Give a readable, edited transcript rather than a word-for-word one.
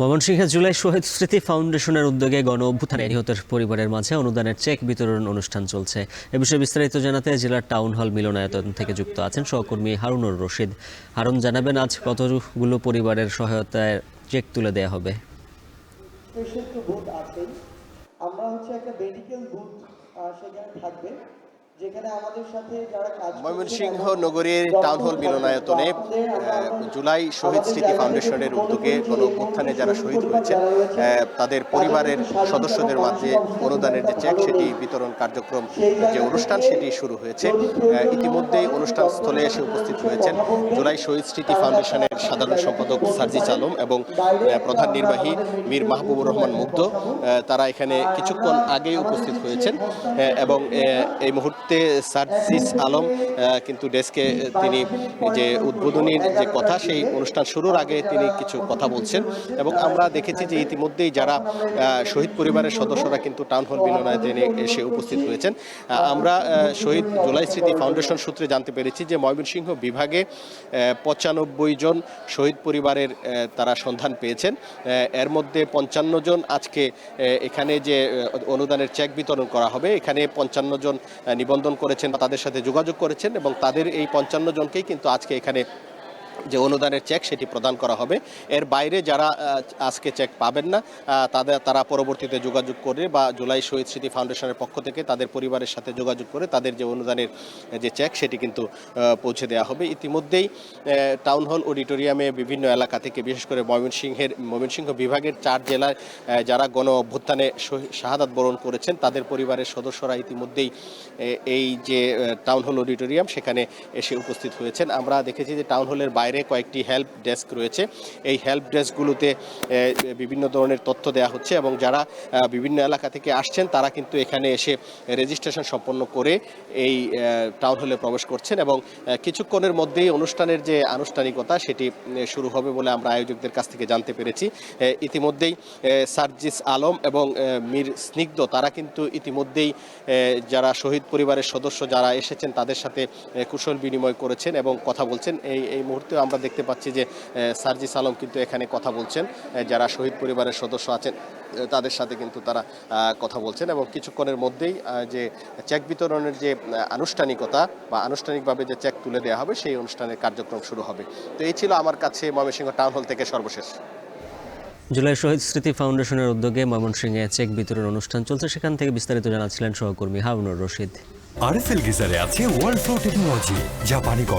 ময়মনসিংহে জুলাই শহীদ স্মৃতি ফাউন্ডেশনের উদ্যোগে গণ অভ্যুত্থানে নিহতের পরিবারের মাঝে অনুদানের চেক বিতরণ অনুষ্ঠান চলছে। এ বিষয়ে বিস্তারিত জানাতে জেলার টাউন হল মিলনায়তন থেকে যুক্ত আছেন সহকর্মী হারুনুর রশিদ। হারুন, জানাবেন আজ কতগুলো পরিবারের সহায়তায় চেক তুলে দেওয়া হবে? আমরা একটা মেডিকেল বুথ সেখানে থাকবে, যেখানে আমাদের সাথে যারা কাজ করছে। ময়মনসিংহ নগরীর টাউন হল মিলনায়তনে জুলাই শহীদ স্মৃতি ফাউন্ডেশনের উদ্যোগে গণ অভ্যুত্থানে যারা শহীদ হয়েছেন তাদের পরিবারের সদস্যদের মাঝে অনুদানের যে চেক সেটি বিতরণ কার্যক্রম যে অনুষ্ঠান সেটি শুরু হয়েছে। ইতিমধ্যেই অনুষ্ঠান স্থলে এসে উপস্থিত হয়েছেন জুলাই শহীদ স্মৃতি ফাউন্ডেশনের সাধারণ সম্পাদক সার্জিস আলম এবং প্রধান নির্বাহী মীর মাহবুবুর রহমান মুগ্ধ। তারা এখানে কিছুক্ষণ আগেই উপস্থিত হয়েছেন এবং এই মুহূর্তে সার্জিস আলম কিন্তু ডেস্কে তিনি যে উদ্বোধনীর যে কথা সেই অনুষ্ঠান শুরুর আগে তিনি কিছু কথা বলছেন এবং আমরা দেখেছি যে ইতিমধ্যেই যারা শহীদ পরিবারের সদস্যরা কিন্তু টাউন হল মিলনায়তনে এসে উপস্থিত হয়েছেন। আমরা শহীদ জুলাই স্মৃতি ফাউন্ডেশন সূত্রে জানতে পেরেছি যে ময়মনসিংহ বিভাগে 95 জন শহীদ পরিবারের তারা সন্ধান পেয়েছেন। এর মধ্যে 55 জন আজকে এখানে যে অনুদানের চেক বিতরণ করা হবে এখানে 55 জন নিবন্ধন করেছেন বা তাদের সাথে যোগাযোগ করেছেন এবং তাদের এই 55 জনকেই কিন্তু আজকে এখানে যে অনুদানের চেক সেটি প্রদান করা হবে। এর বাইরে যারা আজকে চেক পাবেন না তারা পরবর্তীতে যোগাযোগ করে বা জুলাই শহীদ স্মৃতি ফাউন্ডেশনের পক্ষ থেকে তাদের পরিবারের সাথে যোগাযোগ করে তাদের যে অনুদানের যে চেক সেটি কিন্তু পৌঁছে দেওয়া হবে। ইতিমধ্যেই টাউন হল অডিটোরিয়ামে বিভিন্ন এলাকা থেকে বিশেষ করে ময়মনসিংহ বিভাগের 4 জেলায় যারা গণ অভ্যুত্থানে শাহাদাত বরণ করেছেন তাদের পরিবারের সদস্যরা ইতিমধ্যেই এই যে টাউন হল অডিটোরিয়াম সেখানে এসে উপস্থিত হয়েছেন। আমরা দেখেছি যে টাউন হলের বাইরে কয়েকটি হেল্প ডেস্ক রয়েছে। এই হেল্প ডেস্কগুলোতে বিভিন্ন ধরনের তথ্য দেওয়া হচ্ছে এবং যারা বিভিন্ন এলাকা থেকে আসছেন তারা কিন্তু এখানে এসে রেজিস্ট্রেশন সম্পন্ন করে এই টাউন হলে প্রবেশ করছেন এবং কিছুক্ষণের মধ্যেই অনুষ্ঠানের যে আনুষ্ঠানিকতা সেটি শুরু হবে বলে আমরা আয়োজকদের কাছ থেকে জানতে পেরেছি। ইতিমধ্যেই সার্জিস আলম এবং মীর স্নিগ্ধ তারা কিন্তু ইতিমধ্যেই যারা শহীদ পরিবারের সদস্য যারা এসেছেন তাদের সাথে কুশল বিনিময় করেছেন এবং কথা বলছেন। এই মুহূর্তে আমরা দেখতে পাচ্ছি যে সার্জিস আলম কিন্তু এখানে কথা বলছেন, যারা শহীদ পরিবারের সদস্য আছেন তাদের সাথে কিন্তু তারা কথা বলছেন এবং কিছুক্ষণের মধ্যেই যে চেক বিতরণের যে আনুষ্ঠানিকতা বা আনুষ্ঠানিকভাবে যে চেক তুলে দেওয়া হবে সেই অনুষ্ঠানের কার্যক্রম শুরু হবে। তো এই ছিল আমার কাছে ময়মনসিংহ টাউন হল থেকে সর্বশেষ। জুলাই শহীদ স্মৃতি ফাউন্ডেশনের উদ্যোগে ময়মনসিংহে চেক বিতরণ অনুষ্ঠান চলছে, সেখান থেকে বিস্তারিত জানাচ্ছিলেন সহকর্মী হারুনুর রশিদ। আরএফএল গিজারে আছে ওয়ার্ল্ড ফ্লো টেকনোলজি, জাপানি